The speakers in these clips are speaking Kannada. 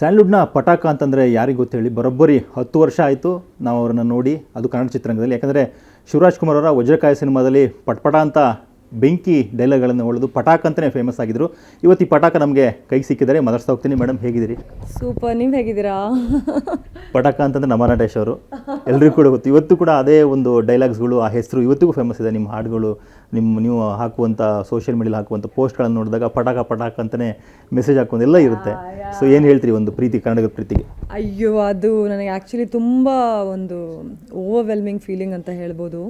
ಸ್ಯಾಂಡ್ಲ್ವುಡ್ನ ಪಟಾಕ ಅಂತಂದರೆ ಯಾರಿಗೆ ಗೊತ್ತೇಳಿ, ಬರೋಬ್ಬರಿ 10 ವರ್ಷ ಆಯಿತು ನಾವು ಅವ್ರನ್ನ ನೋಡಿ, ಅದು ಕನ್ನಡ ಚಿತ್ರರಂಗದಲ್ಲಿ. ಯಾಕಂದರೆ ಶಿವರಾಜ್ ಕುಮಾರ್ ಅವರ ವಜ್ರಕಾಯ ಸಿನಿಮಾದಲ್ಲಿ ಪಟ್ಪಟ ಅಂತ ಬೆಂಕಿ ಡೈಲಾಗ್ಗಳನ್ನು ಹೊಳೆದು ಪಟಾಕ ಅಂತಲೇ ಫೇಮಸ್ ಆಗಿದ್ದರು. ಇವತ್ತು ಈ ಪಟಾಕ ನಮಗೆ ಕೈಗೆ ಸಿಕ್ಕಿದ್ದಾರೆ. ಮಾತಾಡ್ತಾ ಹೋಗ್ತೀನಿ. ಮೇಡಮ್ ಹೇಗಿದ್ದೀರಿ? ಸೂಪರ್, ನೀವು ಹೇಗಿದ್ದೀರಾ? ಪಟಾಕ ಅಂತಂದರೆ ನಮ ನಟೇಶ್ ಅವರು ಎಲ್ರಿಗೂ ಕೂಡ ಗೊತ್ತು. ಇವತ್ತು ಕೂಡ ಅದೇ ಒಂದು ಡೈಲಾಗ್ಸ್ಗಳು, ಆ ಹೆಸರು ಇವತ್ತಿಗೂ ಫೇಮಸ್ ಇದೆ. ನಿಮ್ಮ ಹಾಡುಗಳು, ನೀವು ಹಾಕುವಂಥ ಸೋಷಿಯಲ್ ಮೀಡಿಯಲ್ಲಿ ಹಾಕುವಂಥ ಪೋಸ್ಟ್ಗಳನ್ನು ನೋಡಿದಾಗ ಪಟಾಕ ಪಟಾಕ ಅಂತಲೇ ಮೆಸೇಜ್ ಹಾಕೋದೆಲ್ಲ ಇರುತ್ತೆ. ಸೊ ಏನು ಹೇಳ್ತೀರಿ ಒಂದು ಪ್ರೀತಿ, ಕನ್ನಡದ ಪ್ರೀತಿಗೆ? ಅಯ್ಯೋ, ಅದು ನನಗೆ ಆ್ಯಕ್ಚುಲಿ ತುಂಬ ಒಂದು ಓವರ್ವೆಲ್ಮಿಂಗ್ ಫೀಲಿಂಗ್ ಅಂತ ಹೇಳ್ಬೋದು.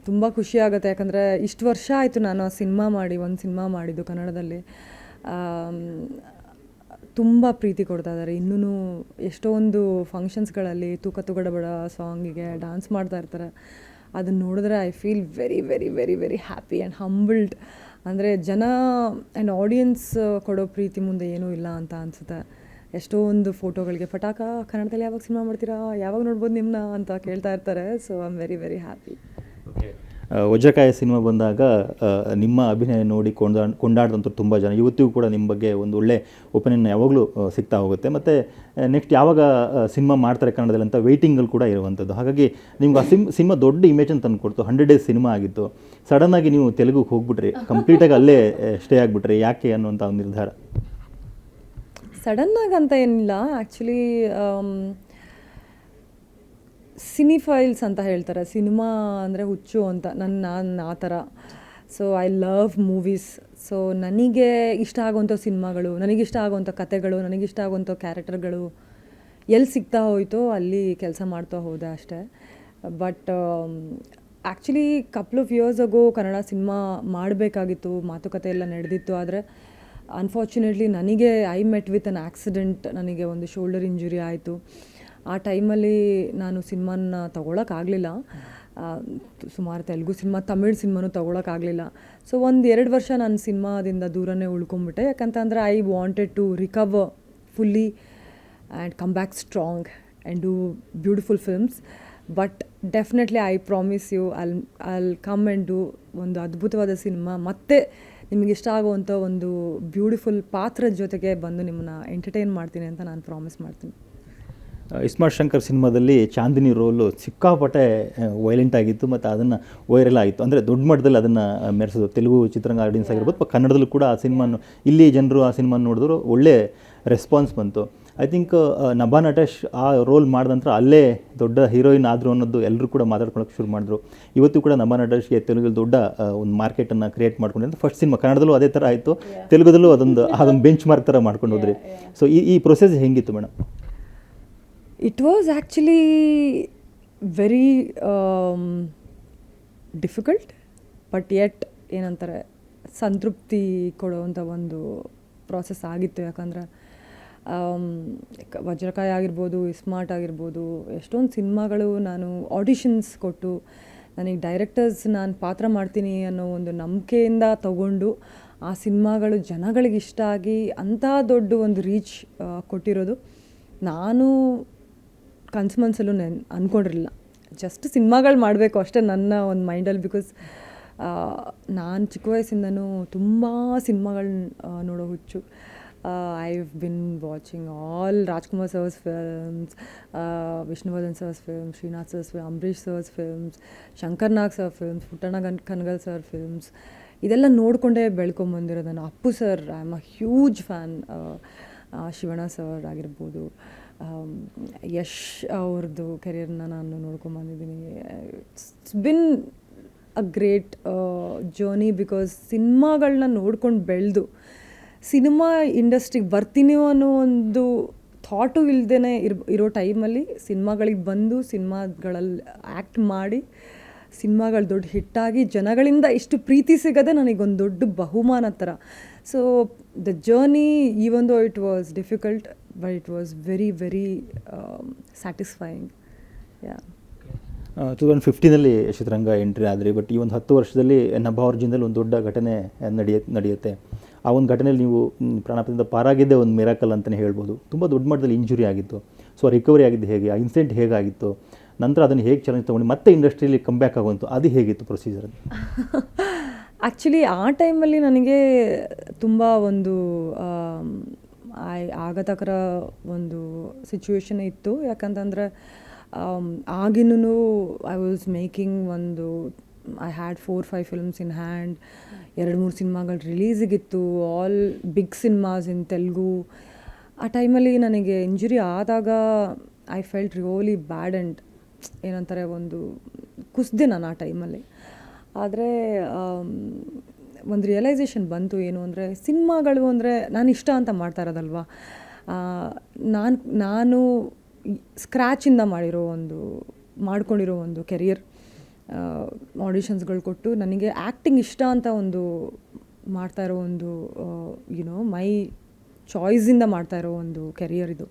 ತುಂಬ ಖುಷಿ ಆಗುತ್ತೆ. ಯಾಕಂದರೆ ಇಷ್ಟು ವರ್ಷ ಆಯಿತು ನಾನು ಆ ಒಂದು ಸಿನಿಮಾ ಮಾಡಿದ್ದು ಕನ್ನಡದಲ್ಲಿ. ತುಂಬ ಪ್ರೀತಿ ಕೊಡ್ತಾ ಇದ್ದಾರೆ. ಇನ್ನೂ ಎಷ್ಟೊಂದು ಫಂಕ್ಷನ್ಸ್ಗಳಲ್ಲಿ ತೂಕ ತುಗಡಬಡ ಸಾಂಗಿಗೆ ಡ್ಯಾನ್ಸ್ ಮಾಡ್ತಾ ಇರ್ತಾರೆ. ಅದನ್ನು ನೋಡಿದ್ರೆ I feel very very very very happy and humbled. ಅಂದರೆ ಜನ ಆ್ಯಂಡ್ ಆಡಿಯನ್ಸ್ ಕೊಡೋ ಪ್ರೀತಿ ಮುಂದೆ ಏನೂ ಇಲ್ಲ ಅಂತ ಅನಿಸುತ್ತೆ. ಎಷ್ಟೋ ಒಂದು ಫೋಟೋಗಳಿಗೆ ಪಟಾಕ ಕನ್ನಡದಲ್ಲಿ ಯಾವಾಗ ಸಿನಿಮಾ ಮಾಡ್ತೀರಾ, ಯಾವಾಗ ನೋಡ್ಬೋದು ನಿಮ್ಮನ್ನ ಅಂತ ಕೇಳ್ತಾ ಇರ್ತಾರೆ. So I am very very happy. Vajrakaya cinema ಬಂದಾಗ ನಿಮ್ಮ ಅಭಿನಯ ನೋಡಿ ಕೊಂಡಾಡ್ದಂಥ ತುಂಬ ಜನ ಇವತ್ತಿಗೂ ಕೂಡ ನಿಮ್ಮ ಬಗ್ಗೆ ಒಂದು ಒಳ್ಳೆ ಒಪಿನಿಯನ್ ಯಾವಾಗಲೂ ಸಿಗ್ತಾ ಹೋಗುತ್ತೆ. ಮತ್ತು ನೆಕ್ಸ್ಟ್ ಯಾವಾಗ ಸಿನಿಮಾ ಮಾಡ್ತಾರೆ ಕನ್ನಡದಲ್ಲಿ ಅಂತ ವೆಯ್ಟಿಂಗಲ್ಲಿ ಕೂಡ ಇರುವಂಥದ್ದು. ಹಾಗಾಗಿ ನಿಮ್ಗೆ ಆ ಸಿನಿಮಾ ದೊಡ್ಡ ಇಮೇಜನ್ನು ತಂದು ಕೊಡ್ತು. 100 ಡೇಸ್ ಸಿನಿಮಾ ಆಗಿತ್ತು. ಸಡನ್ನಾಗಿ ನೀವು ತೆಲುಗುಗೆ ಹೋಗ್ಬಿಟ್ರಿ, ಕಂಪ್ಲೀಟಾಗಿ ಅಲ್ಲೇ ಸ್ಟೇ ಆಗಿಬಿಟ್ರಿ. ಯಾಕೆ ಅನ್ನುವಂಥ ಒಂದು ನಿರ್ಧಾರ? ಸಡನ್ನಾಗಿ ಅಂತ ಏನಿಲ್ಲ. ಆ್ಯಕ್ಚುಲಿ ಸಿನಿಫೈಲ್ಸ್ ಅಂತ ಹೇಳ್ತಾರೆ, ಸಿನಿಮಾ ಅಂದರೆ ಹುಚ್ಚು ಅಂತ. ನಾನು ಆ ಥರ. So I love movies. So ನನಗೆ ಇಷ್ಟ ಆಗುವಂಥ ಸಿನಿಮಾಗಳು, ನನಗಿಷ್ಟ ಆಗುವಂಥ ಕತೆಗಳು, ನನಗಿಷ್ಟ ಆಗುವಂಥ ಕ್ಯಾರೆಕ್ಟರ್ಗಳು ಎಲ್ಲಿ ಸಿಗ್ತಾ ಹೋಯಿತೋ ಅಲ್ಲಿ ಕೆಲಸ ಮಾಡ್ತಾ ಹೋದೆ ಅಷ್ಟೇ. But actually couple of years ago Kannada cinema ಮಾಡಬೇಕಾಗಿತ್ತು, ಮಾತುಕತೆ ಎಲ್ಲ ನಡೆದಿತ್ತು. ಆದರೆ ಅನ್ಫಾರ್ಚುನೇಟ್ಲಿ ನನಗೆ I met with an accident. ನನಗೆ ಒಂದು ಶೋಲ್ಡರ್ ಇಂಜುರಿ ಆಯಿತು. ಆ ಟೈಮಲ್ಲಿ ನಾನು ಸಿನಿಮಾನ ತೊಗೊಳಕ್ಕಾಗಲಿಲ್ಲ. ಸುಮಾರು ತೆಲುಗು ಸಿನಿಮಾ, ತಮಿಳ್ ಸಿನಿಮಾನೂ ತೊಗೊಳಕ್ಕಾಗಲಿಲ್ಲ. ಸೊ 1-2 ವರ್ಷ ನಾನು ಸಿನಿಮಾದಿಂದ ದೂರನೇ ಉಳ್ಕೊಂಬಿಟ್ಟೆ. ಯಾಕಂತಂದರೆ I wanted to recover fully and come back strong and do beautiful films. But definitely I promise you I'll come and do ಒಂದು ಅದ್ಭುತವಾದ ಸಿನಿಮಾ. ಮತ್ತು ನಿಮಗಿಷ್ಟ ಆಗುವಂಥ ಒಂದು ಬ್ಯೂಟಿಫುಲ್ ಪಾತ್ರದ ಜೊತೆಗೆ ಬಂದು ನಿಮ್ಮನ್ನ ಎಂಟರ್ಟೈನ್ ಮಾಡ್ತೀನಿ ಅಂತ ನಾನು ಪ್ರಾಮಿಸ್ ಮಾಡ್ತೀನಿ. ಇಸ್ಮಾರ್ಟ್ ಶಂಕರ್ ಸಿನಿಮಾದಲ್ಲಿ ಚಾಂದಿನಿ ರೋಲು ಸಿಕ್ಕಾಪಟ್ಟೆ ವೈಲೆಂಟ್ ಆಗಿತ್ತು ಮತ್ತು ಅದನ್ನು ವೈರಲ್ ಆಯಿತು. ಅಂದರೆ ದೊಡ್ಡ ಮಟ್ಟದಲ್ಲಿ ಅದನ್ನು ಮೆರೆಸೋದು ತೆಲುಗು ಚಿತ್ರರಂಗ ಆಡಿಯನ್ಸ್ ಆಗಿರ್ಬೋದು, ಕನ್ನಡದಲ್ಲೂ ಕೂಡ ಆ ಸಿನಿಮಾನು ಇಲ್ಲಿ ಜನರು ಆ ಸಿನಿಮಾನ ನೋಡಿದ್ರು ಒಳ್ಳೆ ರೆಸ್ಪಾನ್ಸ್ ಬಂತು. ಐ ಥಿಂಕ್ ನಭಾ ನಟೇಶ್ ಆ ರೋಲ್ ಮಾಡಿದ ನಂತರ ಅಲ್ಲೇ ದೊಡ್ಡ ಹೀರೋಯಿನ್ ಆದರು ಅನ್ನೋದು ಎಲ್ಲರೂ ಕೂಡ ಮಾತಾಡ್ಕೊಳ್ಳೋಕೆ ಶುರು ಮಾಡಿದ್ರು. ಇವತ್ತು ಕೂಡ ನಭಾ ನಟೇಶ್ಗೆ ತೆಲುಗಲ್ಲಿ ದೊಡ್ಡ ಒಂದು ಮಾರ್ಕೆಟನ್ನು ಕ್ರಿಯೇಟ್ ಮಾಡ್ಕೊಂಡಿದ್ದು. ಫಸ್ಟ್ ಸಿನಿಮಾ ಕನ್ನಡದಲ್ಲೂ ಅದೇ ಥರ ಆಯಿತು, ತೆಲುಗುದಲ್ಲೂ ಅದೊಂದು ಬೆಂಚ್ ಮಾರ್ಕ್ ಥರ ಮಾಡ್ಕೊಂಡು ಹೋದ್ರಿ. ಸೊ ಈ ಪ್ರೊಸೆಸ್ ಹೆಂಗಿತ್ತು madam? It was actually very difficult, but yet ಏನಂತಾರೆ ಸಂತೃಪ್ತಿ ಕೊಡುವಂಥ ಒಂದು ಪ್ರಾಸೆಸ್ ಆಗಿತ್ತು. ಯಾಕಂದರೆ ವಜ್ರಕಾಯ ಆಗಿರ್ಬೋದು, ಇಸ್ಮಾರ್ಟ್ ಆಗಿರ್ಬೋದು, ಎಷ್ಟೊಂದು ಸಿನಿಮಾಗಳು ನಾನು ಆಡಿಷನ್ಸ್ ಕೊಟ್ಟು ನನಗೆ ಡೈರೆಕ್ಟರ್ಸ್ ನಾನು ಪಾತ್ರ ಮಾಡ್ತೀನಿ ಅನ್ನೋ ಒಂದು ನಂಬಿಕೆಯಿಂದ ತಗೊಂಡು ಆ ಸಿನಿಮಾಗಳು ಜನಗಳಿಗೆ ಇಷ್ಟ ಆಗಿ ಅಂಥ ದೊಡ್ಡ ಒಂದು ರೀಚ್ ಕೊಟ್ಟಿರೋದು ನಾನು ಕನಸು ಮನಸ್ಸಲ್ಲೂ ಅಂದ್ಕೊಂಡಿರಲಿಲ್ಲ. ಜಸ್ಟ್ ಸಿನಿಮಾಗಳು ಮಾಡಬೇಕು ಅಷ್ಟೇ ನನ್ನ ಒಂದು ಮೈಂಡಲ್ಲಿ. ಬಿಕಾಸ್ ನಾನು ಚಿಕ್ಕ ವಯಸ್ಸಿಂದನೂ ತುಂಬ ಸಿನಿಮಾಗಳನ್ನ ನೋಡೋ ಹುಚ್ಚು. I've been watching all Rajkumar sir's films, Vishnuvardhan sir's films, Srinath sir's films, Ambrish sir's films, Shankar Nag sir films, Puttana Kanagal sir films. ಇದೆಲ್ಲ ನೋಡಿಕೊಂಡೇ ಬೆಳ್ಕೊಂಬಂದಿರೋದು ನಾನು. Appu sir, I am a huge fan. Shivanna sir ಆಗಿರ್ಬೋದು, ಯಶ್ ಅವ್ರದ್ದು ಕೆರಿಯರ್ನ ನಾನು ನೋಡ್ಕೊಂಬಂದಿದ್ದೀನಿ. It's been a great journey. Because ಸಿನಿಮಾಗಳನ್ನ ನೋಡ್ಕೊಂಡು ಬೆಳೆದು ಸಿನಿಮಾ ಇಂಡಸ್ಟ್ರಿಗೆ ಬರ್ತೀನಿ ಅನ್ನೋ ಒಂದು ಥಾಟು ಇಲ್ಲದೇ ಇರೋ ಟೈಮಲ್ಲಿ ಸಿನಿಮಾಗಳಿಗೆ ಬಂದು ಸಿನಿಮಾಗಳಲ್ಲಿ ಆ್ಯಕ್ಟ್ ಮಾಡಿ ಸಿನಿಮಾಗಳು ದೊಡ್ಡ ಹಿಟ್ಟಾಗಿ ಜನಗಳಿಂದ ಇಷ್ಟು ಪ್ರೀತಿ ಸಿಗೋದೇ ನನಗೊಂದು ದೊಡ್ಡ ಬಹುಮಾನ ಥರ. So the journey, even though it was difficult, but it was very very satisfying. Yeah 2015 ಚಿತ್ರರಂಗ ಎಂಟ್ರಿ ಆದರೆ, ಬಟ್ ಈ ಒಂದು 10 ವರ್ಷದಲ್ಲಿ ನಭಾ ಅವ್ರ ಜೀವನದಲ್ಲಿ ಒಂದು ದೊಡ್ಡ ಘಟನೆ ನಡೆಯುತ್ತೆ. ಆ ಒಂದು ಘಟನೆಯಲ್ಲಿ ನೀವು ಪ್ರಾಣಾಪಾಯದಿಂದ ಪಾರಾಗಿದ್ದೇ ಒಂದು ಮಿರಾಕಲ್ ಅಂತಲೇ ಹೇಳ್ಬೋದು. ತುಂಬ ದೊಡ್ಡ ಮಟ್ಟದಲ್ಲಿ ಇಂಜುರಿ ಆಗಿತ್ತು. ಸೊ ರಿಕವರಿ ಆಗಿದ್ದು ಹೇಗೆ, ಆ ಇನ್ಸಿಡೆಂಟ್ ಹೇಗಾಗಿತ್ತು, ನಂತರ ಅದನ್ನು ಹೇಗೆ ಚಾಲೆಂಜ್ ತೊಗೊಂಡು ಮತ್ತೆ ಇಂಡಸ್ಟ್ರಿಯಲ್ಲಿ ಕಮ್ ಬ್ಯಾಕ್ ಆಗುವಂತು, ಅದು ಹೇಗಿತ್ತು ಪ್ರೊಸೀಜರ್? ಆ್ಯಕ್ಚುಲಿ ಆ ಟೈಮಲ್ಲಿ ನನಗೆ ತುಂಬ ಒಂದು ಆಗತಕ್ಕರ ಒಂದು ಸಿಚುವೇಶನ್ ಇತ್ತು. ಯಾಕಂತಂದರೆ ಆಗಿನೂ ಐ ವಾಸ್ ಮೇಕಿಂಗ್ ಒಂದು I had 4-5 films in hand. 2-3 ಸಿನಿಮಾಗಳು ರಿಲೀಸಿಗಿತ್ತು, ಆಲ್ ಬಿಗ್ ಸಿನಿಮಾಸ್ ಇನ್ ತೆಲುಗು. ಆ ಟೈಮಲ್ಲಿ ನನಗೆ ಇಂಜುರಿ ಆದಾಗ I felt really bad and ಏನಂತಾರೆ ಒಂದು ಕುಸ್ದೆ ನಾನು ಆ ಟೈಮಲ್ಲಿ. ಆದರೆ ಒಂದು ರಿಯಲೈಸೇಷನ್ ಬಂತು, ಏನು ಅಂದರೆ ಸಿನಿಮಾಗಳು ಅಂದರೆ ನಾನು ಇಷ್ಟ ಅಂತ ಮಾಡ್ತಾ ಇರೋದಲ್ವ. ನಾನು ಸ್ಕ್ರ್ಯಾಚಿಂದ ಮಾಡ್ಕೊಂಡಿರೋ ಒಂದು ಕೆರಿಯರ್. ಆಡಿಷನ್ಸ್ಗಳು ಕೊಟ್ಟು ನನಗೆ ಆ್ಯಕ್ಟಿಂಗ್ ಇಷ್ಟ ಅಂತ ಒಂದು ಮಾಡ್ತಾ ಇರೋ ಒಂದು ಮೈ ಚಾಯ್ಸಿಂದ ಮಾಡ್ತಾ ಇರೋ ಒಂದು ಕೆರಿಯರ್ ಇದು.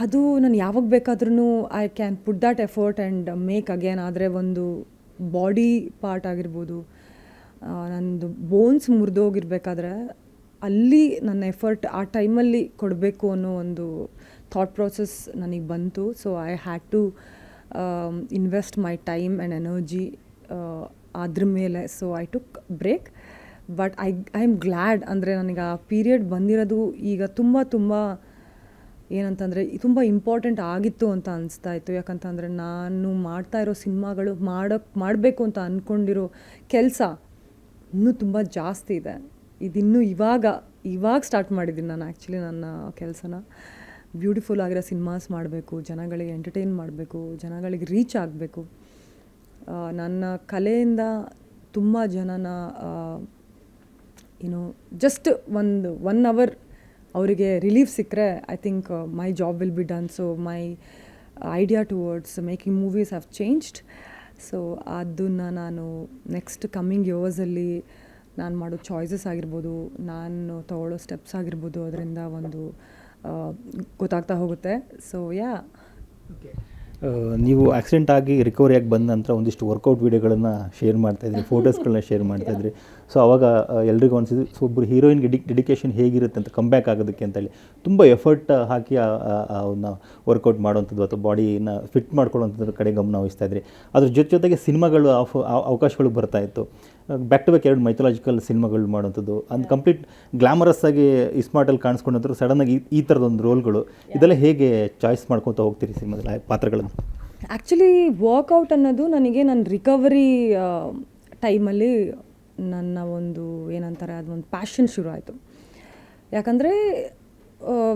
ಅದು ನಾನು ಯಾವಾಗ ಬೇಕಾದ್ರೂ I can put that effort and make again. ಆದರೆ ಒಂದು ಬಾಡಿ ಪಾರ್ಟ್ ಆಗಿರ್ಬೋದು, ನನ್ನದು ಬೋನ್ಸ್ ಮುರಿದೋಗಿರ್ಬೇಕಾದ್ರೆ ಅಲ್ಲಿ ನನ್ನ ಎಫರ್ಟ್ ಆ ಟೈಮಲ್ಲಿ ಕೊಡಬೇಕು ಅನ್ನೋ ಒಂದು ಥಾಟ್ ಪ್ರಾಸೆಸ್ ನನಗೆ ಬಂತು. So I had to invest my time and energy ಅದ್ರ ಮೇಲೆ. So I took break. But I am glad. ಅಂದರೆ ನನಗೆ ಆ ಪೀರಿಯಡ್ ಬಂದಿರೋದು ಈಗ ತುಂಬ ಏನಂತಂದರೆ ತುಂಬ ಇಂಪಾರ್ಟೆಂಟ್ ಆಗಿತ್ತು ಅಂತ ಅನಿಸ್ತಾ ಇತ್ತು. ಯಾಕಂತಂದರೆ ನಾನು ಮಾಡ್ತಾ ಇರೋ ಸಿನಿಮಾಗಳು ಮಾಡಬೇಕು ಅಂತ ಅಂದ್ಕೊಂಡಿರೋ ಕೆಲಸ ಇನ್ನೂ ತುಂಬ ಜಾಸ್ತಿ ಇದೆ. ಇದಿನ್ನೂ ಇವಾಗ ಸ್ಟಾರ್ಟ್ ಮಾಡಿದ್ದೀನಿ ನಾನು ಆ್ಯಕ್ಚುಲಿ ನನ್ನ ಕೆಲಸನ. ಬ್ಯೂಟಿಫುಲ್ ಆಗಿರೋ ಸಿನಿಮಾಸ್ ಮಾಡಬೇಕು, ಜನಗಳಿಗೆ ಎಂಟರ್ಟೈನ್ ಮಾಡಬೇಕು, ಜನಗಳಿಗೆ ರೀಚ್ ಆಗಬೇಕು. ನನ್ನ ಕಲೆಯಿಂದ ತುಂಬ ಜನನ ಜಸ್ಟ್ 1 hour ಅವರಿಗೆ ರಿಲೀಫ್ ಸಿಕ್ಕರೆ I think my job will be done. So my idea towards making movies have changed. So ಅದನ್ನು ನಾನು ನೆಕ್ಸ್ಟ್ ಕಮ್ಮಿಂಗ್ ಇಯರ್ಸಲ್ಲಿ ನಾನು ಮಾಡೋ ಚಾಯ್ಸಸ್ ಆಗಿರ್ಬೋದು, ನಾನು ತಗೊಳ್ಳೋ ಸ್ಟೆಪ್ಸ್ ಆಗಿರ್ಬೋದು, ಅದರಿಂದ ಒಂದು ಗೊತ್ತಾಗ್ತಾ ಹೋಗುತ್ತೆ. ಸೊ ನೀವು ಆಕ್ಸಿಡೆಂಟ್ ಆಗಿ ರಿಕವರಿ ಆಗಿ ಬಂದ ನಂತರ ಒಂದಿಷ್ಟು ವರ್ಕೌಟ್ ವೀಡಿಯೋಗಳನ್ನು ಶೇರ್ ಮಾಡ್ತಾಯಿದ್ರಿ, ಫೋಟೋಸ್ಗಳನ್ನ ಶೇರ್ ಮಾಡ್ತಾಯಿದ್ರಿ. ಸೊ ಅವಾಗ ಎಲ್ರಿಗೂ ಅನಿಸಿದ್ದು, ಸೊ ಒಬ್ಬರು ಹೀರೋಯಿನ್ಗೆ ಡೆಡಿಕೇಶನ್ ಹೇಗಿರುತ್ತೆ ಅಂತ ಕಂಬ್ಯಾಕ್ ಆಗೋದಕ್ಕೆ ಅಂತೇಳಿ ತುಂಬ ಎಫರ್ಟ್ ಹಾಕಿ ಅವನ್ನ ವರ್ಕೌಟ್ ಮಾಡೋವಂಥದ್ದು ಅಥವಾ ಬಾಡಿನ ಫಿಟ್ ಮಾಡ್ಕೊಳ್ಳೋವಂಥದ್ರ ಕಡೆ ಗಮನ ವಹಿಸ್ತಾಯಿದ್ರಿ. ಅದ್ರ ಜೊತೆಗೆ ಸಿನಿಮಾಗಳು ಅವಕಾಶಗಳು ಬರ್ತಾಯಿತ್ತು. ಬ್ಯಾಕ್ ಟು ಬ್ಯಾಕ್ 2 ಮೈಥಾಲಜಿಕಲ್ ಸಿನಿಮಾಗಳು ಮಾಡೋವಂಥದ್ದು, ಅದು ಕಂಪ್ಲೀಟ್ ಗ್ಲಾಮರಸ್ ಆಗಿ ಸ್ಮಾರ್ಟಲ್ಲಿ ಕಾಣಿಸ್ಕೊಂಡ್ರು. ಸಡನ್ನಾಗಿ ಈ ಥರದೊಂದು ರೋಲ್ಗಳು, ಇದೆಲ್ಲ ಹೇಗೆ ಚಾಯ್ಸ್ ಮಾಡ್ಕೊತಾ ಹೋಗ್ತೀರಿ ಸಿನಿಮಾದಲ್ಲಿ ಪಾತ್ರಗಳನ್ನು? ಆ್ಯಕ್ಚುಲಿ ವರ್ಕೌಟ್ ಅನ್ನೋದು ನನಗೆ ನನ್ನ ರಿಕವರಿ ಟೈಮಲ್ಲಿ ನನ್ನ ಒಂದು ಏನಂತಾರೆ ಅದೊಂದು ಪ್ಯಾಷನ್ ಶುರು ಆಯಿತು. ಯಾಕಂದರೆ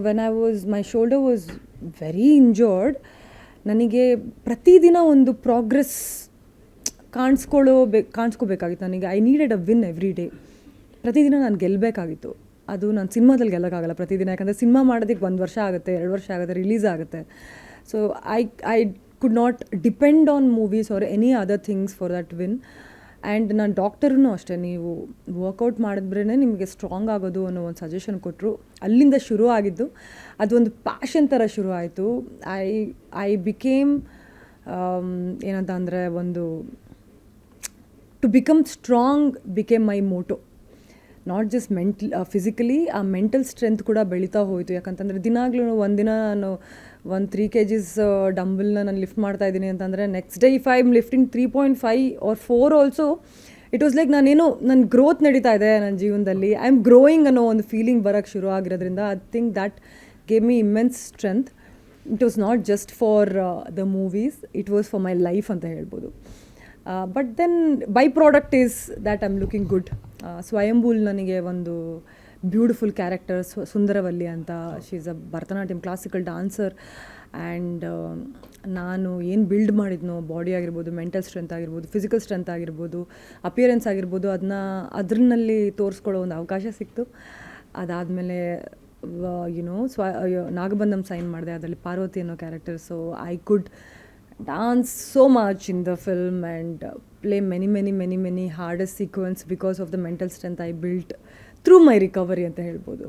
when my shoulder was very injured, ನನಗೆ ಪ್ರತಿದಿನ ಒಂದು ಪ್ರೋಗ್ರೆಸ್ ಕಾಣಿಸ್ಕೋಬೇಕಾಗಿತ್ತು. ನನಗೆ I needed a win every day. ಪ್ರತಿದಿನ ನಾನು ಗೆಲ್ಲಬೇಕಾಗಿತ್ತು. ಅದು ನಾನು ಸಿನಿಮಾದಲ್ಲಿ ಗೆಲ್ಲಕ್ಕಾಗಲ್ಲ ಪ್ರತಿದಿನ, ಯಾಕಂದರೆ ಸಿನಿಮಾ ಮಾಡೋದಕ್ಕೆ 1 ವರ್ಷ ಆಗುತ್ತೆ, 2 ವರ್ಷ ಆಗುತ್ತೆ, ರಿಲೀಸ್ ಆಗುತ್ತೆ. So I could not depend on movies R any other things for that win. And ನಾನು ಡಾಕ್ಟರೂ ಅಷ್ಟೇ, ನೀವು ವರ್ಕೌಟ್ ಮಾಡಿದ್ರೇ ನಿಮಗೆ ಸ್ಟ್ರಾಂಗ್ ಆಗೋದು ಅನ್ನೋ ಒಂದು ಸಜೆಷನ್ ಕೊಟ್ಟರು. ಅಲ್ಲಿಂದ ಶುರು ಆಗಿದ್ದು ಅದೊಂದು ಪ್ಯಾಷನ್ ಥರ ಶುರು ಆಯಿತು. ಐ ಬಿಕೇಮ್ ಏನಂತ ಅಂದರೆ ಒಂದು to become strong became my motto. Not just physically, ಆ ಮೆಂಟಲ್ ಸ್ಟ್ರೆಂತ್ ಕೂಡ ಬೆಳೀತಾ ಹೋಯಿತು. ಯಾಕಂತಂದರೆ ದಿನಾಗ್ಲೂ ಒಂದಿನ ನಾನು 3 kgs ಡಂಬಲ್ನ ನಾನು ಲಿಫ್ಟ್ ಮಾಡ್ತಾ ಇದ್ದೀನಿ ಅಂತಂದರೆ next day if I am lifting 3.5 or 4 also, it was like ನನ್ನ ಗ್ರೋತ್ ನಡೀತಾ ಇದೆ ನನ್ನ ಜೀವನದಲ್ಲಿ. ಐ ಆಮ್ ಗ್ರೋಯಿಂಗ್ ಅನ್ನೋ ಒಂದು ಫೀಲಿಂಗ್ ಬರೋಕ್ಕೆ ಶುರು ಆಗಿರೋದ್ರಿಂದ I think that gave me immense strength. It was not just for the movies, it was for my life ಅಂತ ಹೇಳ್ಬೋದು. But then byproduct is that I am looking good. ಸ್ವಯಂಭೂಲ್ ನನಗೆ ಒಂದು ಬ್ಯೂಟಿಫುಲ್ ಕ್ಯಾರೆಕ್ಟರ್, ಸುಂದರವಲ್ಲಿ ಅಂತ. She is a Bharatanatyam classical dancer. And ನಾನು ಏನು ಬಿಲ್ಡ್ ಮಾಡಿದ್ನೋ, ಬಾಡಿ ಆಗಿರ್ಬೋದು, ಮೆಂಟಲ್ ಸ್ಟ್ರೆಂತ್ ಆಗಿರ್ಬೋದು, ಫಿಸಿಕಲ್ ಸ್ಟ್ರೆಂತ್ ಆಗಿರ್ಬೋದು, ಅಪಿಯರೆನ್ಸ್ ಆಗಿರ್ಬೋದು, ಅದರಲ್ಲಿ ತೋರಿಸ್ಕೊಳ್ಳೋ ಒಂದು ಅವಕಾಶ ಸಿಕ್ತು. ಅದಾದಮೇಲೆ ನಾಗಬಂಧಂ ಸೈನ್ ಮಾಡಿದೆ, ಅದರಲ್ಲಿ ಪಾರ್ವತಿ ಅನ್ನೋ character. So I could dance so much in the film and play many hardest sequence because of the mental strength I built through my recovery ಅಂತ ಹೇಳ್ಬೋದು.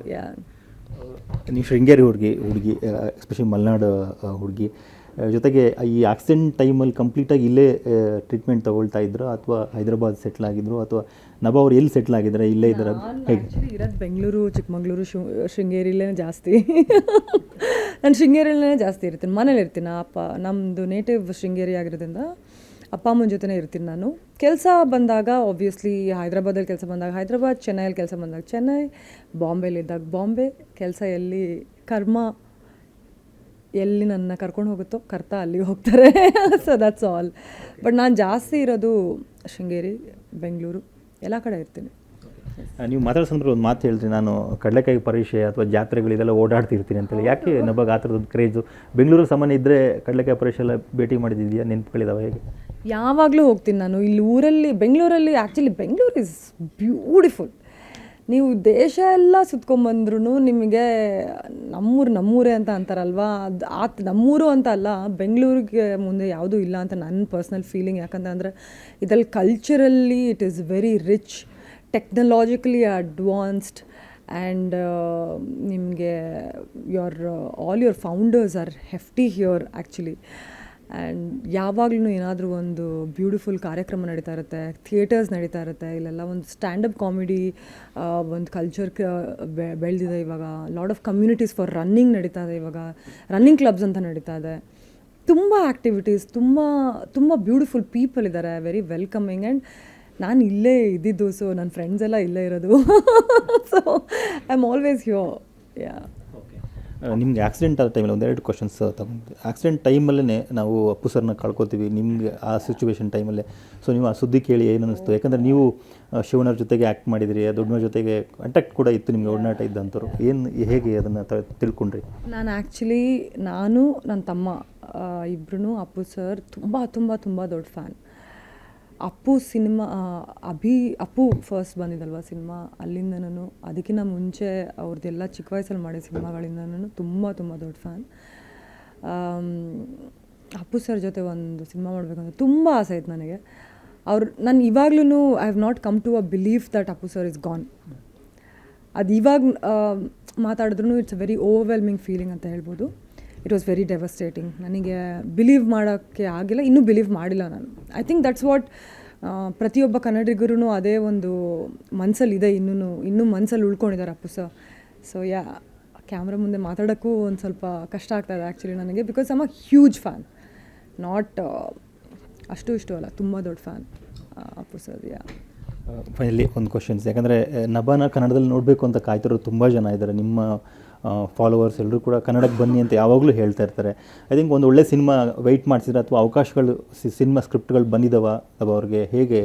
ನೀವು ಶೃಂಗೇರಿ ಹುಡುಗಿ ಎಸ್ಪೆಷಲಿ ಮಲೆನಾಡು ಹುಡುಗಿ, ಜೊತೆಗೆ ಈ ಆಕ್ಸಿಡೆಂಟ್ ಟೈಮಲ್ಲಿ ಕಂಪ್ಲೀಟಾಗಿ ಇಲ್ಲೇ ಟ್ರೀಟ್ಮೆಂಟ್ ತೊಗೊಳ್ತಾ ಇದ್ರು ಅಥವಾ ಹೈದರಾಬಾದ್ ಸೆಟ್ಲ್ ಆಗಿದ್ರು ಅಥವಾ ನಭಾ ಅವ್ರು ಎಲ್ಲಿ ಸೆಟ್ಲ್ ಆಗಿದ್ದಾರೆ, ಇಲ್ಲೇ ಇದ್ದಾರೆ? ಹೇಗೆ ಇರೋದು ಬೆಂಗಳೂರು, ಚಿಕ್ಕಮಗಳೂರು, ಶೃಂಗೇರಿಲೇ ಜಾಸ್ತಿ. ನಾನು ಶೃಂಗೇರಿಯಲ್ಲೇ ಜಾಸ್ತಿ ಇರ್ತೀನಿ, ಮನೇಲಿ ಇರ್ತೀನಿ. ನಮ್ಮದು ನೇಟಿವ್ ಶೃಂಗೇರಿ ಆಗಿರೋದ್ರಿಂದ ಅಪ್ಪ ಅಮ್ಮನ ಜೊತೆನೇ ಇರ್ತೀನಿ ನಾನು. ಕೆಲಸ ಬಂದಾಗ ಆಬ್ವಿಯಸ್ಲಿ ಹೈದ್ರಾಬಾದಲ್ಲಿ ಕೆಲಸ ಬಂದಾಗ ಹೈದ್ರಾಬಾದ್, ಚೆನ್ನೈಯಲ್ಲಿ ಕೆಲಸ ಬಂದಾಗ ಚೆನ್ನೈ, ಬಾಂಬೆಲಿದ್ದಾಗ ಬಾಂಬೆ. ಕೆಲಸ ಎಲ್ಲಿ ಕರ್ಮ ಎಲ್ಲಿ ನನ್ನ ಕರ್ಕೊಂಡು ಹೋಗುತ್ತೋ ಕರ್ತಾ ಅಲ್ಲಿಗೆ ಹೋಗ್ತಾರೆ. So that's all. ಬಟ್ ನಾನು ಜಾಸ್ತಿ ಇರೋದು ಶೃಂಗೇರಿ, ಬೆಂಗಳೂರು ಎಲ್ಲ ಕಡೆ ಇರ್ತೀನಿ. ನೀವು ಮಾತಾಡೋ ಸಂದರ್ಭ ಒಂದು ಮಾತು ಹೇಳ್ತೀನಿ, ನಾನು ಕಡಲೆಕಾಯಿ ಪರೀಕ್ಷೆ ಅಥವಾ ಜಾತ್ರೆಗಳಿದೆಲ್ಲ ಓಡಾಡ್ತಿರ್ತೀನಿ ಅಂತೇಳಿ. ಯಾಕೆ ನಮಗೆ ಆ ಥರದ್ದು ಕ್ರೇಜು? ಬೆಂಗಳೂರು ಸಾಮಾನ್ಯ ಇದ್ದರೆ ಕಡಲೆಕಾಯಿ ಪರೀಕ್ಷೆ ಎಲ್ಲ ಭೇಟಿ ಮಾಡಿದ್ದಿದೆಯಾ? ನೆನಪುಗಳಿದಾವೆ ಹೇಗೆ? ಯಾವಾಗಲೂ ಹೋಗ್ತೀನಿ ನಾನು. ಇಲ್ಲಿ ಊರಲ್ಲಿ ಬೆಂಗಳೂರಲ್ಲಿ ಆ್ಯಕ್ಚುಲಿ ಬೆಂಗಳೂರು ಇಸ್ ಬ್ಯೂಟಿಫುಲ್. ನೀವು ದೇಶ ಎಲ್ಲ ಸುತ್ಕೊಂಬಂದ್ರೂ ನಿಮಗೆ ನಮ್ಮೂರೇ ಅಂತ ಅಂತಾರಲ್ವಾ, ಅದು ನಮ್ಮೂರು ಅಂತ ಅಲ್ಲ, ಬೆಂಗಳೂರಿಗೆ ಮುಂದೆ ಯಾವುದೂ ಇಲ್ಲ ಅಂತ ನನ್ನ ಪರ್ಸ್ನಲ್ ಫೀಲಿಂಗ್. ಯಾಕಂತಂದರೆ ಇದರಲ್ಲಿ culturally it is very rich, technologically advanced, and ನಿಮಗೆ all your founders are hefty here actually. And ಯಾವಾಗಲೂ ಏನಾದರೂ ಒಂದು ಬ್ಯೂಟಿಫುಲ್ ಕಾರ್ಯಕ್ರಮ ನಡೀತಾ ಇರುತ್ತೆ, ಥಿಯೇಟರ್ಸ್ ನಡೀತಾ ಇರುತ್ತೆ. ಇಲ್ಲೆಲ್ಲ ಒಂದು ಸ್ಟ್ಯಾಂಡಪ್ ಕಾಮಿಡಿ ಒಂದು ಕಲ್ಚರ್ ಬೆಳೆದಿದೆ ಇವಾಗ. Lot of communities for running ನಡೀತಾ ಇದೆ ಇವಾಗ. ರನ್ನಿಂಗ್ ಕ್ಲಬ್ಸ್ ಅಂತ ನಡೀತಾ ಇದೆ. ತುಂಬ ಆ್ಯಕ್ಟಿವಿಟೀಸ್, ತುಂಬ ಬ್ಯೂಟಿಫುಲ್ ಪೀಪಲ್ ಇದ್ದಾರೆ, ವೆರಿ ವೆಲ್ಕಮಿಂಗ್. ಆ್ಯಂಡ್ ನಾನು ಇಲ್ಲೇ ಇದ್ದಿದ್ದು, ಸೊ ನನ್ನ ಫ್ರೆಂಡ್ಸ್ ಎಲ್ಲ ಇಲ್ಲೇ ಇರೋದು. So I am always here. Yeah. ನಿಮಗೆ ಆಕ್ಸಿಡೆಂಟ್ ಆದ ಟೈಮಲ್ಲಿ ಒಂದೆರಡು ಕ್ವಶನ್ಸ್ ತಗೊಂಡು, ಆಕ್ಸಿಡೆಂಟ್ ಟೈಮಲ್ಲೇ ನಾವು ಅಪ್ಪು ಸರ್ನ ಕಳ್ಕೊತೀವಿ. ನಿಮಗೆ ಆ ಸಿಚುವೇಶನ್ ಟೈಮಲ್ಲೇ ಸೊ ನೀವು ಆ ಸುದ್ದಿ ಕೇಳಿ ಏನು ಅನ್ನಿಸ್ತು? ಯಾಕಂದರೆ ನೀವು ಶಿವನವ್ರ ಜೊತೆಗೆ ಆ್ಯಕ್ಟ್ ಮಾಡಿದಿರಿ, ದೊಡ್ಡವ್ರ ಜೊತೆಗೆ ಕಾಂಟ್ಯಾಕ್ಟ್ ಕೂಡ ಇತ್ತು, ನಿಮಗೆ ಒಡನಾಟ ಇದ್ದಂಥವ್ರು. ಹೇಗೆ ಅದನ್ನು ತಿಳ್ಕೊಂಡ್ರಿ? ನಾನು ನನ್ನ ತಮ್ಮ ಇಬ್ಬರೂ ಅಪ್ಪು ಸರ್ ತುಂಬ ದೊಡ್ಡ fan. Appu cinema Appu first ಬಂದಿದ್ದಲ್ವ ಸಿನಿಮಾ, ಅಲ್ಲಿಂದ ನಾನು ಅದಕ್ಕಿಂತ ಮುಂಚೆ ಅವ್ರದ್ದೆಲ್ಲ ಚಿಕ್ಕ ವಯಸ್ಸಲ್ಲಿ ಮಾಡಿದ ಸಿನಿಮಾಗಳಿಂದ ನಾನು ತುಂಬ ದೊಡ್ಡ ಫ್ಯಾನ್. ಅಪ್ಪು ಸರ್ ಜೊತೆ ಒಂದು ಸಿನಿಮಾ ಮಾಡಬೇಕಂತ ತುಂಬ ಆಸೆ ಇತ್ತು ನನಗೆ. ನಾನು ಇವಾಗ್ಲೂ I have not come to a believe that Appu sir is gone. ಅದು ಇವಾಗ ಮಾತಾಡಿದ್ರೂ it's a very overwhelming feeling ಅಂತ ಹೇಳ್ಬೋದು. It was very devastating. ನನಗೆ ಬಿಲೀವ್ ಮಾಡೋಕ್ಕೆ ಆಗಿಲ್ಲ, ಇನ್ನೂ ಬಿಲೀವ್ ಮಾಡಿಲ್ಲ ನಾನು. ಐ ಥಿಂಕ್ ದಟ್ಸ್ ವಾಟ್ ಪ್ರತಿಯೊಬ್ಬ ಕನ್ನಡಿಗರೂ ಅದೇ ಒಂದು ಮನಸ್ಸಲ್ಲಿದೆ, ಇನ್ನೂ ಮನಸ್ಸಲ್ಲಿ ಉಳ್ಕೊಂಡಿದ್ದಾರೆ ಅಪ್ಪು ಸರ್. ಸೊ ಕ್ಯಾಮ್ರಾ ಮುಂದೆ ಮಾತಾಡೋಕ್ಕೂ ಒಂದು ಸ್ವಲ್ಪ ಕಷ್ಟ ಆಗ್ತಾಯಿದೆ ಆ್ಯಕ್ಚುಲಿ ನನಗೆ, because I am a huge fan. Not ಅಷ್ಟು ಇಷ್ಟು ಅಲ್ಲ, ತುಂಬ ದೊಡ್ಡ ಫ್ಯಾನ್ ಅಪ್ಪು ಸರ್. ಫೈನಲಿ ಒಂದು ಕ್ವಶನ್ಸ್, ಯಾಕಂದರೆ ನಭಾನ ಕನ್ನಡದಲ್ಲಿ ನೋಡಬೇಕು ಅಂತ ಕಾಯ್ತಿರೋರು ತುಂಬ ಜನ ಇದ್ದಾರೆ. ನಿಮ್ಮ ಫಾಲೋವರ್ಸ್ ಎಲ್ಲರೂ ಕೂಡ ಕನ್ನಡಕ್ಕೆ ಬನ್ನಿ ಅಂತ ಯಾವಾಗಲೂ ಹೇಳ್ತಾ ಇರ್ತಾರೆ. ಐ ಥಿಂಕ್ ಒಂದು ಒಳ್ಳೆ ಸಿನಿಮಾ ವೆಯ್ಟ್ ಮಾಡ್ತಿದ್ರೆ ಅಥವಾ ಅವಕಾಶಗಳು ಸಿನಿಮಾ ಸ್ಕ್ರಿಪ್ಟ್ಗಳು ಬಂದಿದ್ದಾವ ಅಥವಾ ಅವ್ರಿಗೆ ಹೇಗೆ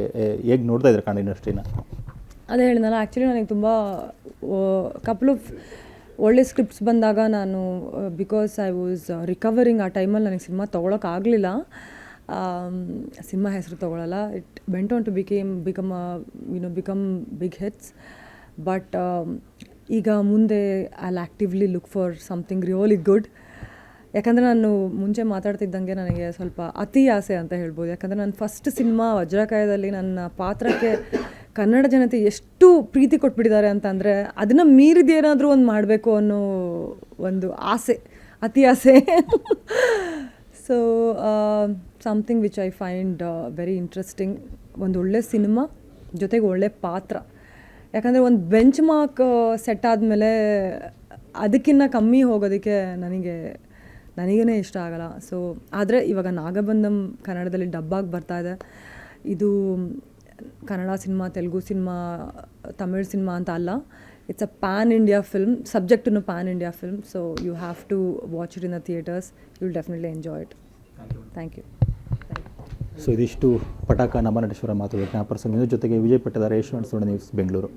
ನೋಡ್ತಾ ಇದ್ದಾರೆ ಕನ್ನಡ ಇಂಡಸ್ಟ್ರಿನ? ಅದೇ ಹೇಳಿದ್ನಲ್ಲ, ಆ್ಯಕ್ಚುಲಿ ನನಗೆ ತುಂಬ ಕಪಲ್ ಆಫ್ ಒಳ್ಳೆ ಸ್ಕ್ರಿಪ್ಟ್ಸ್ ಬಂದಾಗ ನಾನು ಬಿಕಾಸ್ ಐ ವಾಸ್ ರಿಕವರಿಂಗ್, ಆ ಟೈಮಲ್ಲಿ ನನಗೆ ಸಿನಿಮಾ ತೊಗೊಳಕ್ಕಾಗಲಿಲ್ಲ. ಸಿನಿಮಾ ಹೆಸರು ತೊಗೊಳಲ್ಲ. It went on to become big hits. But ಈಗ ಮುಂದೆ I will actively look for something really good. ಯಾಕಂದರೆ ನಾನು ಮುಂಚೆ ಮಾತಾಡ್ತಿದ್ದಂಗೆ ನನಗೆ ಸ್ವಲ್ಪ ಅತಿ ಆಸೆ ಅಂತ ಹೇಳ್ಬೋದು. ಯಾಕಂದರೆ ನನ್ನ ಫಸ್ಟ್ ಸಿನಿಮಾ ವಜ್ರಕಾಯದಲ್ಲಿ ನನ್ನ ಪಾತ್ರಕ್ಕೆ ಕನ್ನಡ ಜನತೆ ಎಷ್ಟು ಪ್ರೀತಿ ಕೊಟ್ಬಿಟ್ಟಿದ್ದಾರೆ ಅಂತಂದರೆ ಅದನ್ನು ಮೀರಿದೇನಾದರೂ ಒಂದು ಮಾಡಬೇಕು ಅನ್ನೋ ಒಂದು ಆಸೆ, ಅತಿ ಆಸೆ. So something which I find very interesting. ಒಂದು ಒಳ್ಳೆ ಸಿನಿಮಾ ಜೊತೆಗೆ ಒಳ್ಳೆ ಪಾತ್ರ. ಯಾಕಂದರೆ ಒಂದು ಬೆಂಚ್ ಮಾರ್ಕ್ ಸೆಟ್ ಆದಮೇಲೆ ಅದಕ್ಕಿಂತ ಕಮ್ಮಿ ಹೋಗೋದಕ್ಕೆ ನನಗೇ ಇಷ್ಟ ಆಗಲ್ಲ. ಸೊ ಆದರೆ ಇವಾಗ ನಾಗಬಂಧಮ್ ಕನ್ನಡದಲ್ಲಿ ಡಬ್ಬಾಗಿ ಬರ್ತಾಯಿದೆ. ಇದು Kannada cinema, Telugu cinema, Tamil cinema ಅಂತ ಅಲ್ಲ. It's a pan India film, ಸಬ್ಜೆಕ್ಟನ್ನು pan India film. So you have to watch it in the theatres. You will definitely enjoy it. Thank you. So ಇದಿಷ್ಟು ಪಟಾಕ ನಭನಟೇಶ್ವರ ಮಾತು ಪರ್ಸನ್ ನ್ಯೂಸ್ ಜೊತೆಗೆ ವಿಜಯ್ ಪಟ್ಟದಾರ, ಯಶವಂತ ಸುವರ್ಣ ನ್ಯೂಸ್, ಬೆಂಗಳೂರು.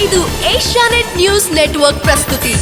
ಇದು ಏಷ್ಯಾನೆಟ್ ನ್ಯೂಸ್ ನೆಟ್ವರ್ಕ್ ಪ್ರಸ್ತುತಿ.